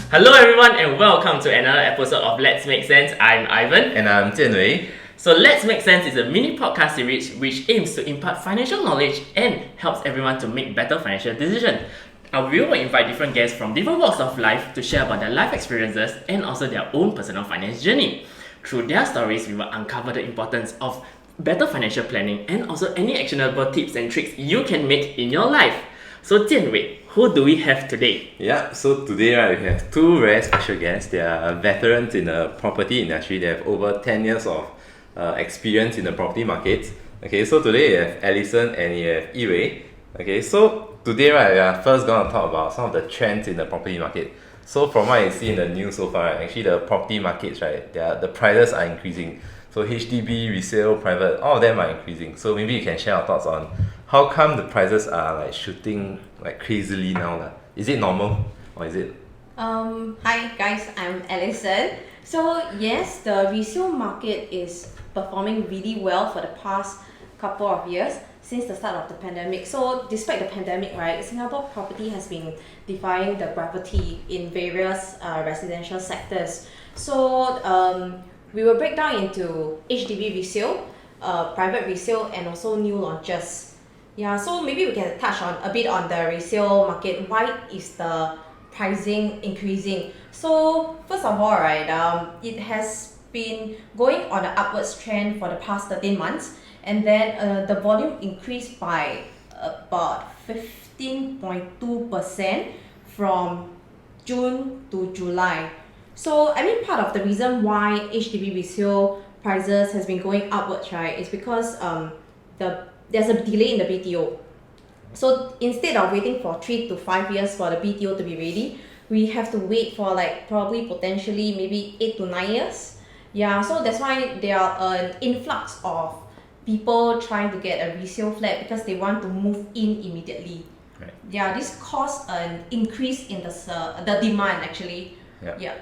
Hello everyone and welcome to another episode of Let's Make Sense. I'm Ivan. And I'm Jian Wei. So Let's Make Sense is a mini podcast series which aims to impart financial knowledge and helps everyone to make better financial decisions. We will invite different guests from different walks of life to share about their life experiences and also their own personal finance journey. Through their stories, we will uncover the importance of better financial planning and also any actionable tips and tricks you can make in your life. So Jian Wei, who do we have today? Yeah, so today we have two very special guests. They are veterans in the property industry. They have over 10 years of experience in the property markets. Okay, so today you have Alyson and you have Ngee Wai. Okay, so today we are first going to talk about some of the trends in the property market. So from what I see in the news so far, actually the property markets, the prices are increasing. So HDB, resale, private, all of them are increasing. So maybe you can share your thoughts on how come the prices are shooting crazily now. Is it normal or is it? Hi guys, I'm Alyson. So yes, the resale market is performing really well for the past couple of years since the start of the pandemic. So despite the pandemic, Singapore property has been defying the gravity in various residential sectors. So we will break down into HDB resale, private resale, and also new launches. Yeah, so maybe we can touch on a bit on the resale market. Why is the pricing increasing? So first of all, it has been going on an upwards trend for the past 13 months, and then the volume increased by about 15.2% from June to July. So part of the reason why HDB resale prices has been going upwards, is because there's a delay in the BTO. So instead of waiting for 3 to 5 years for the BTO to be ready, we have to wait for probably potentially maybe 8 to 9 years. Yeah, so that's why there are an influx of people trying to get a resale flat because they want to move in immediately. Right. Yeah, this caused an increase in the demand actually. Yeah.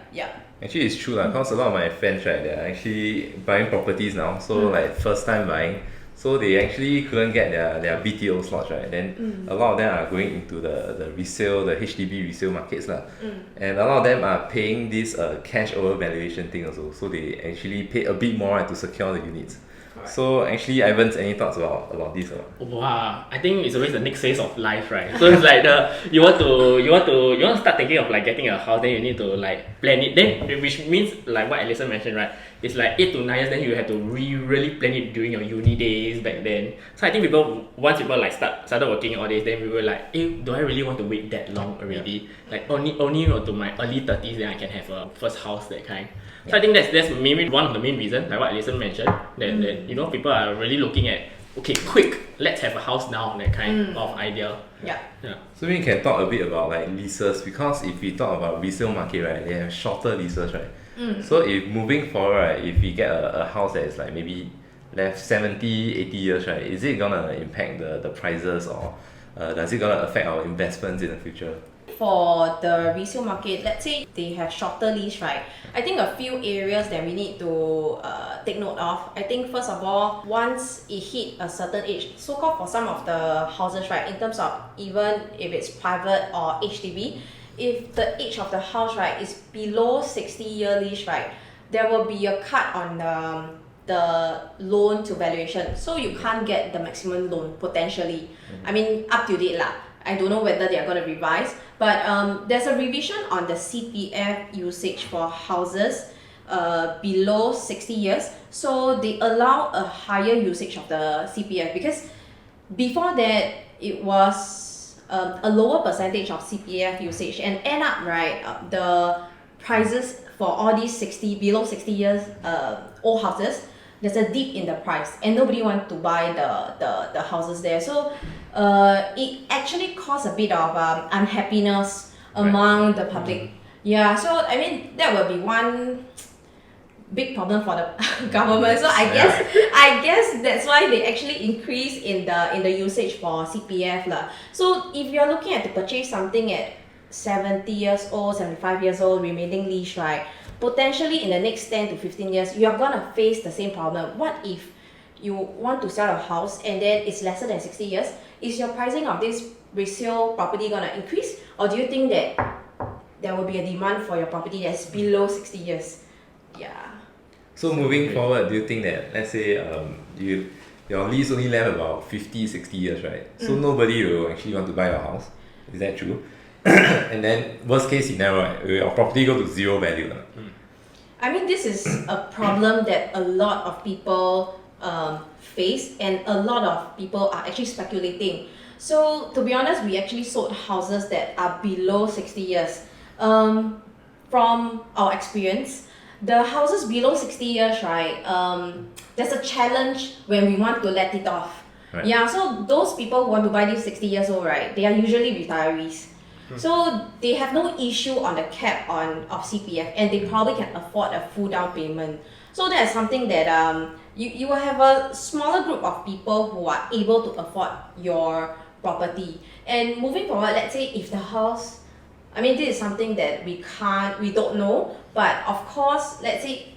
Actually, it's true because a lot of my friends, they're actually buying properties now. So first time buying. So they actually couldn't get their BTO slots, Then a lot of them are going into the resale, the HDB resale markets. And a lot of them are paying this cash over valuation thing also. So they actually pay a bit more to secure the units. Right. So actually, Ivan, any thoughts about this? Wow, I think it's always the next phase of life, right? So it's you want to start thinking of getting a house, then you need to plan it. Then which means what Alyson mentioned, right? It's 8 to 9 years, then you have to really plan it during your uni days back then. So I think once people started working all this, then we were do I really want to wait that long already? Only to my early 30s, then I can have a first house, that kind. So I think that's maybe one of the main reasons, like what Alyson mentioned, that people are really looking at, okay, quick, let's have a house now, that kind of idea. Yeah. So we can talk a bit about leases, because if we talk about resale market, they have shorter leases, So if moving forward, if we get a house that is maybe left 70, 80 years, is it gonna impact the prices, or does it gonna affect our investments in the future? For the resale market, let's say they have shorter lease, I think a few areas that we need to take note of. I think first of all, once it hit a certain age, so-called for some of the houses, in terms of even if it's private or HDB, if the age of the house, is below 60-year lease, there will be a cut on the loan to valuation. So you can't get the maximum loan potentially. Up to date I don't know whether they are going to revise, but there's a revision on the CPF usage for houses below 60 years. So they allow a higher usage of the CPF, because before that it was a lower percentage of CPF usage, and end up the prices for all these below 60 years old houses, there's a dip in the price and nobody wants to buy the houses there. So it actually caused a bit of unhappiness among the public. Yeah, so that will be one big problem for the government. So I guess that's why they actually increase in the usage for CPF lah. So if you're looking at to purchase something at 70 years old, 75 years old, remaining lease, potentially in the next 10 to 15 years, you're gonna face the same problem. What if you want to sell a house and then it's lesser than 60 years? Is your pricing of this resale property gonna increase, or do you think that there will be a demand for your property that's below 60 years. Yeah. So moving forward, do you think that, let's say your lease only left about 50, 60 years, right? So nobody will actually want to buy your house. Is that true? And then worst case scenario, right, will your property go to zero value? I mean, this is a problem that a lot of people face, and a lot of people are actually speculating. So to be honest, we actually sold houses that are below 60 years. From our experience, the houses below 60 years, right, there's a challenge when we want to let it off. Right. Yeah, so those people who want to buy these 60 years old, right, they are usually retirees. So they have no issue on the cap of CPF, and they probably can afford a full down payment. So that's something that you will have a smaller group of people who are able to afford your property. And moving forward, let's say if the house, I mean, this is something that we don't know, but of course, let's say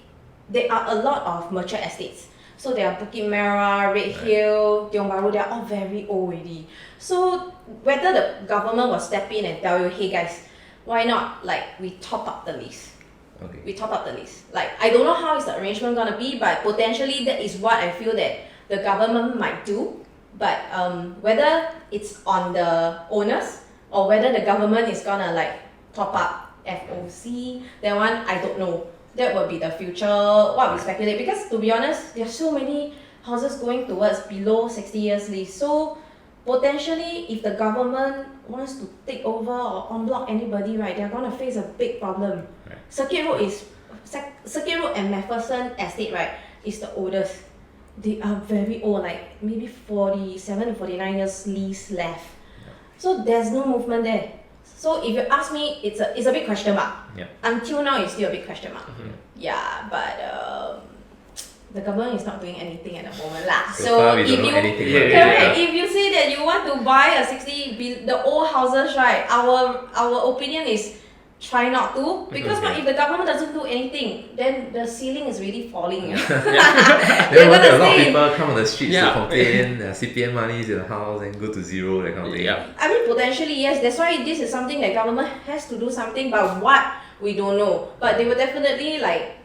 there are a lot of mature estates. So there are Bukit Merah, Red Hill, Tiong Bahru, they are all very old already. So whether the government will step in and tell you, hey guys, why not like we top up the lease? Okay. We top up the lease. Like, I don't know how is the arrangement gonna be, but potentially that is what I feel that the government might do. But whether it's on the owners or whether the government is gonna like top up FOC, that one I don't know. That will be the future, what we speculate. Because to be honest, there are so many houses going towards below 60 years lease. So potentially, if the government wants to take over or unblock anybody, right, they're gonna face a big problem. Right. Circuit Road and Macpherson Estate, right, is the oldest. They are very old, like maybe 47 to 49 years lease left. So there's no movement there. So if you ask me, it's a big question mark. Yeah. Until now, it's still a big question mark. Yeah, but the government is not doing anything at the moment lah. So far we don't know anything about it. correct, if you say that you want to buy a 60 the old houses, right? Our opinion is try not to, because what if the government doesn't do anything, then the ceiling is really falling. Then They're one day a gonna lot of stay. people come on the streets Yeah. to complain, CPF money is in the house and go to zero, that kind of thing. Yeah. I mean, potentially yes. That's why this is something that government has to do something. But what, we don't know. But they will definitely like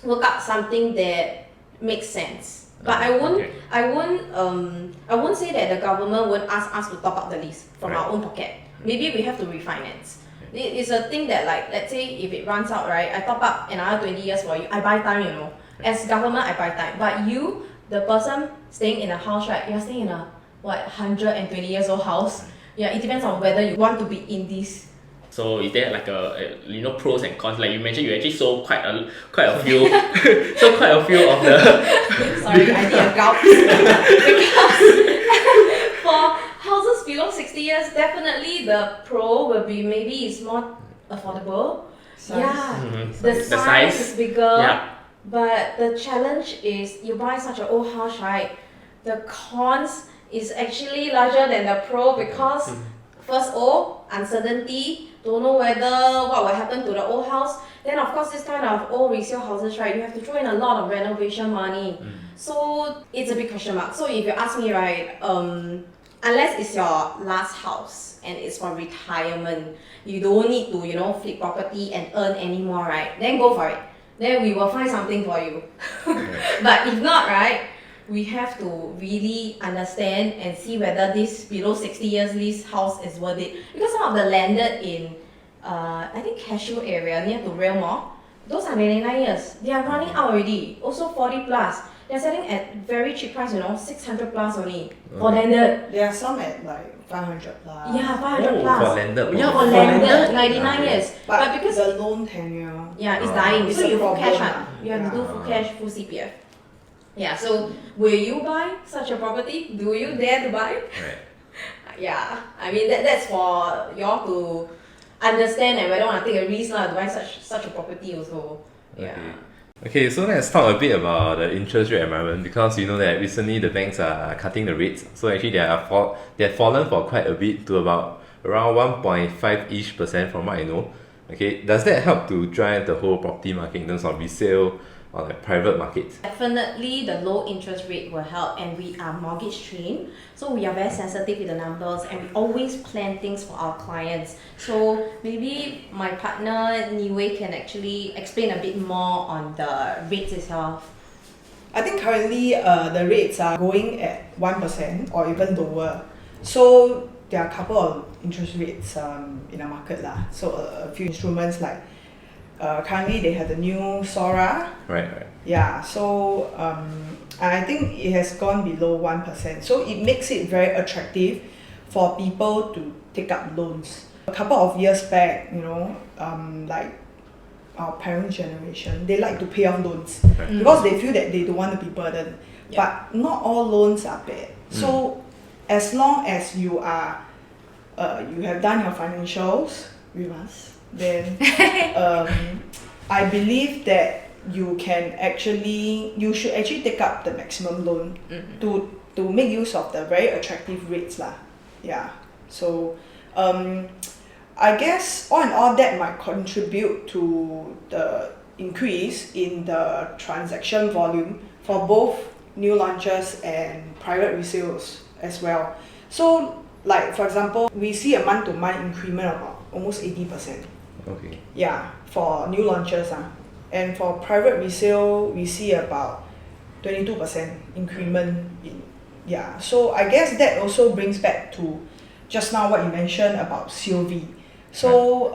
work out something that makes sense. But I won't, Okay. I won't say that the government won't ask us to top up the lease from our Right. own pocket. Maybe we have to refinance. It's a thing that, like, let's say if it runs out, right, I top up another 20 years for you. I buy time, you know. As government, I buy time. But you, the person staying in a house, right, you're staying in a 120 years old house. Yeah, it depends on whether you want to be in this. So is there like a pros and cons? Like you mentioned, you actually sold quite a few, so quite a few of the. Sorry, I need a gulp. Because for houses below 60 years, definitely the pro will be maybe it's more affordable. Yeah, the size is bigger. Yeah. But the challenge is you buy such an old house, right? The cons is actually larger than the pro because first uncertainty, don't know whether what will happen to the old house. Then of course this kind of old resale houses, right, you have to throw in a lot of renovation money. So it's a big question mark. So if you ask me, right, unless it's your last house and it's for retirement, you don't need to, flip property and earn anymore, right? Then go for it. Then we will find something for you. But if not, right, we have to really understand and see whether this below 60 years lease house is worth it. Because some of the landed in, I think Cashew area near to Rail Mall, those are 99 years. They are running out already. Also 40 plus. They're selling at very cheap price, 600 plus only for landed. There are some at like 500 plus. Yeah, 500 Oh, plus. For landed. Yeah, For for landed, landed. 99 years. But because the loan tenure. yeah, it's Oh. dying. It's So a you full cash, problem. you have to do full Yeah. cash, full CPF. Yeah, so will you buy such a property? Do you dare to buy? Right. Yeah, I mean that's for y'all to understand and whether want to take a risk to buy such a property also. Yeah. Okay, so let's talk a bit about the interest rate environment, because you know that recently the banks are cutting the rates. So actually they have fallen for quite a bit to about around 1.5% from what I know. Okay, does that help to drive the whole property market in terms of resale or like private markets? Definitely the low interest rate will help, and we are mortgage trained, so we are very sensitive with the numbers, and we always plan things for our clients. So maybe my partner Ngee Wai can actually explain a bit more on the rates itself. I think currently the rates are going at 1% or even lower. So there are a couple of interest rates in the market lah. So a few instruments like currently they have the new Sora. Right. Yeah, so I think it has gone below 1%. So it makes it very attractive for people to take up loans. A couple of years back, like our parent generation, they like to pay off loans because they feel that they don't want to be burdened. Yeah. But not all loans are bad. So as long as you are, you have done your financials with us, then I believe that you should actually take up the maximum loan to make use of the very attractive rates lah. Yeah. So I guess all in all that might contribute to the increase in the transaction volume for both new launches and private resales as well. So like for example, we see a month-to-month increment of almost 80%. Okay. Yeah, for new launches. And for private resale, we see about 22% increment so I guess that also brings back to just now what you mentioned about COV. So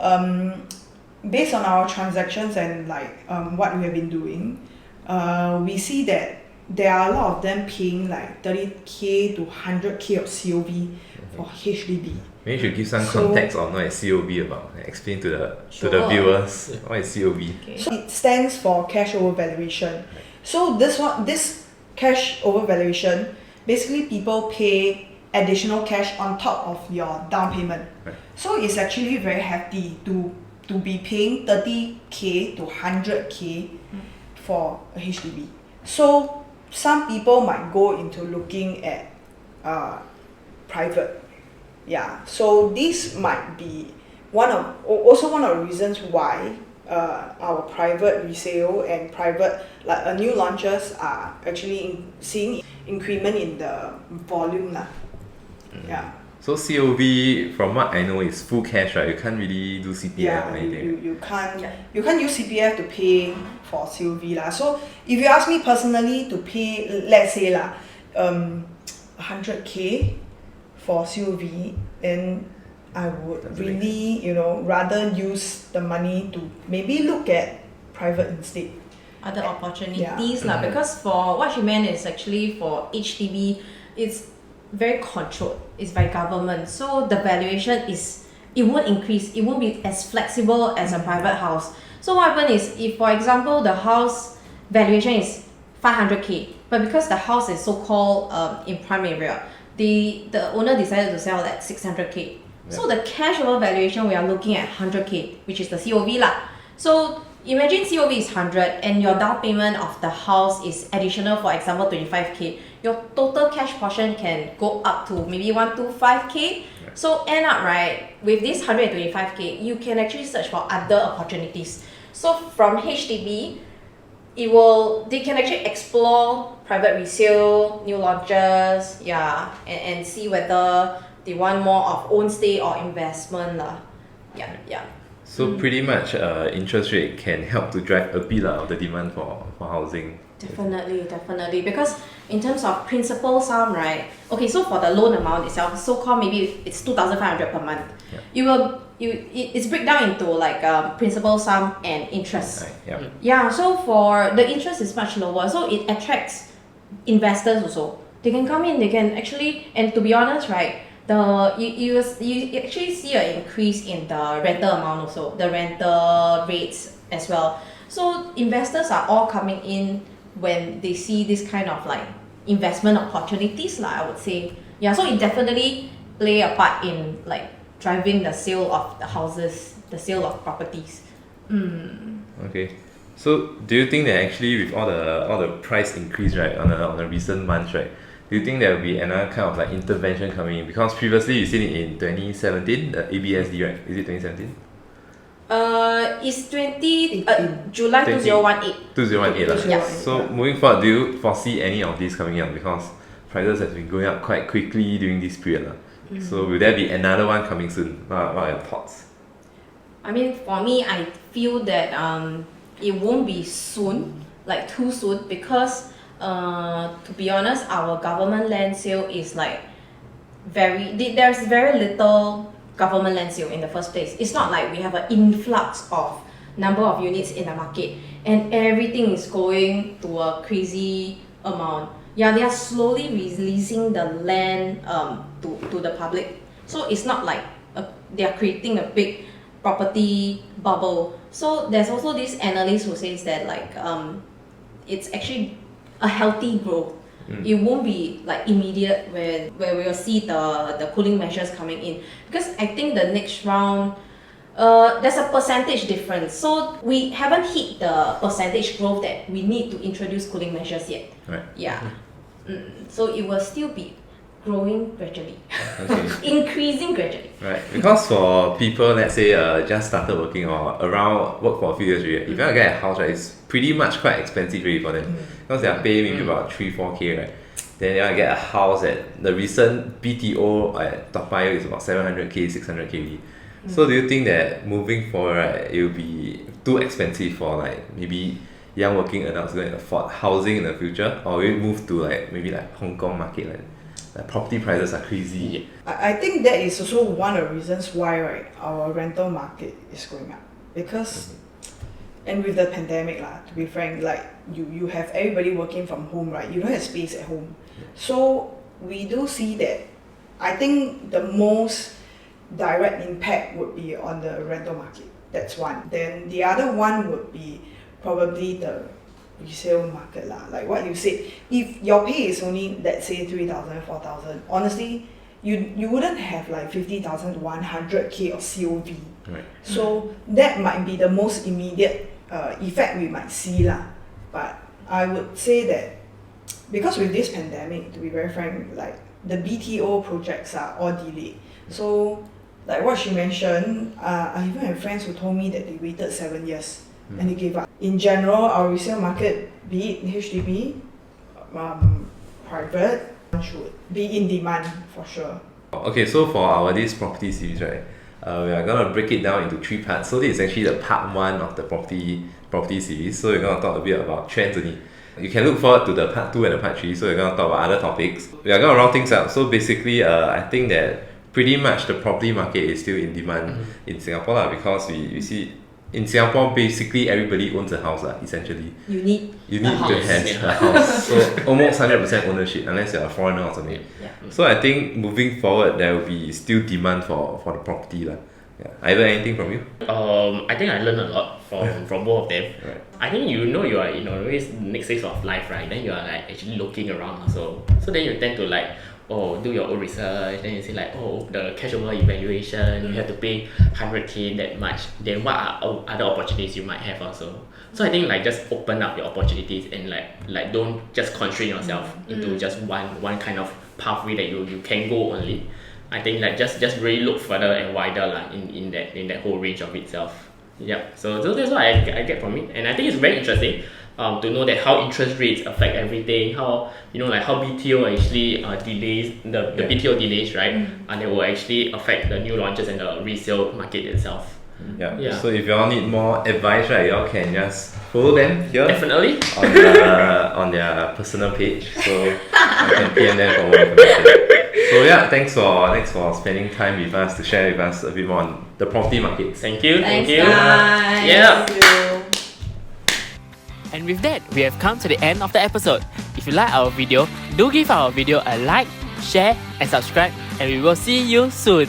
based on our transactions and like what we have been doing, we see that there are a lot of them paying like 30k to 100k of COV for HDB. Maybe you should give some context on what is COV about. Explain to the viewers what is COV. Okay. So it stands for cash over valuation. So this cash over valuation, basically people pay additional cash on top of your down payment. Right. So it's actually very hefty to be paying 30k to 100k for a HDB. So some people might go into looking at private. Yeah, so this might be one of the reasons why our private resale and private new launches are actually seeing increment in the volume lah. Yeah. So COV, from what I know, is full cash, right? You can't really do CPF or anything. You can't use CPF to pay for COV lah. So if you ask me personally to pay, let's say 100k for COV, then I would really rather use the money to maybe look at private instead. Other opportunities lah, because for what she meant is actually for HDB, it's very controlled. It's by government, so the valuation it won't increase. It won't be as flexible as a private house. So what happens is, if for example the house valuation is 500k, but because the house is so called in prime area, the owner decided to sell at 600k. So the cash over valuation we are looking at 100k, which is the COV lah. So imagine COV is 100 and your down payment of the house is additional, for example 25k. Your total cash portion can go up to maybe 125k. So end up right with this 125k, you can actually search for other opportunities. So from HDB, they can actually explore private resale, new launches, and see whether they want more of own stay or investment lah. So pretty much interest rate can help to drive a bit of the demand for housing. Definitely, because in terms of principal sum, right? Okay, so for the loan amount itself, so-called maybe it's 2,500 per month. It's break down into like principal sum and interest. Right, so for the interest is much lower, so it attracts investors also. They can come in, they can actually, and to be honest, right, you actually see an increase in the rental amount also, the rental rates as well. So investors are all coming in when they see this kind of like investment opportunities lah, I would say. So it definitely play a part in like driving the sale of the houses, the sale of properties. Okay. So do you think that actually with all the price increase, right, on the recent months, right, do you think there will be another kind of like intervention coming in? Because previously you've seen it in 2017, the ABSD, right? Is it 2017? It's July 2018. 2018 lah. Yeah. So moving forward, do you foresee any of these coming up? Because prices have been going up quite quickly during this period lah. So will there be another one coming soon? What are your thoughts? I mean, for me, I feel that it won't be soon, like too soon, because to be honest, our government land sale is like there's very little government land sale in the first place. It's not like we have an influx of number of units in the market and everything is going to a crazy amount. Yeah, they are slowly releasing the land to the public. So it's not like they are creating a big property bubble. So there's also this analyst who says that like it's actually a healthy growth. It won't be like immediate where we'll see the cooling measures coming in, because I think the next round there's a percentage difference. So we haven't hit the percentage growth that we need to introduce cooling measures yet. Right. Yeah. So it will still be growing gradually, Okay. increasing gradually. Right, because for people, let's say, just started working or around work for a few years, right, if you want to get a house, right, it's pretty much quite expensive really for them, because they are paying maybe about 3-4K, right. Then they want to get a house at the recent BTO at Toa Payoh is about 700K, 600K. So do you think that moving forward, right, it will be too expensive for like maybe young working adults going to afford housing in the future, or will it move to like maybe like Hong Kong market, like property prices are crazy? I think that is also one of the reasons why, right, our rental market is going up, because and with the pandemic lah, to be frank, like you have everybody working from home, right, you don't have space at home. So we do see that. I think the most direct impact would be on the rental market. That's one. Then the other one would be probably the resale market lah. Like what you said, if your pay is only, let's say, 3,000, 4,000, honestly, you wouldn't have like 50,000 to 100K of COV. Right. So that might be the most immediate effect we might see lah. But I would say that because with this pandemic, to be very frank, like the BTO projects are all delayed. So like what she mentioned, I even have friends who told me that they waited 7 years and they gave up. In general, our resale market, be it HDB, private, should be in demand for sure. Okay, so for this property series, right, we are gonna break it down into 3 parts. So this is actually the part 1 of the property series. So we're gonna talk a bit about trends only. You can look forward to the part 2 and the part 3. So we're gonna talk about other topics. We are gonna round things up. So basically, I think that pretty much the property market is still in demand in Singapore lah, because we see in Singapore basically everybody owns a house lah, essentially. You need to have a house. So almost 100% ownership unless you're a foreigner or something. Yeah. So I think moving forward there will be still demand for the property lah. Yeah. Either anything from you? I think I learned a lot from both of them. Right. I think you are in always next phase of life, right? Then you are like actually looking around also. So then you tend to like do your own research. Then you see like the cash over evaluation, you have to pay 100K that much. Then what are other opportunities you might have also? So I think like just open up your opportunities and like don't just constrain yourself into just one kind of pathway that you can go only. I think like just really look further and wider like in that whole range of itself. Yeah. So that's what I get from it, and I think it's very interesting to know that how interest rates affect everything. How like how BTO actually delays the BTO delays, right? And they will actually affect the new launches and the resale market itself. Yeah. So if you all need more advice, right, you all can just follow them here. Definitely. On their personal page. So you can PM them for more information. So yeah, thanks for spending time with us to share with us a bit more on the property markets. Thank you. Thanks, Thank you. guys. Yeah. Thank you. And with that, we have come to the end of the episode. If you like our video, do give our video a like, share and subscribe, and we will see you soon.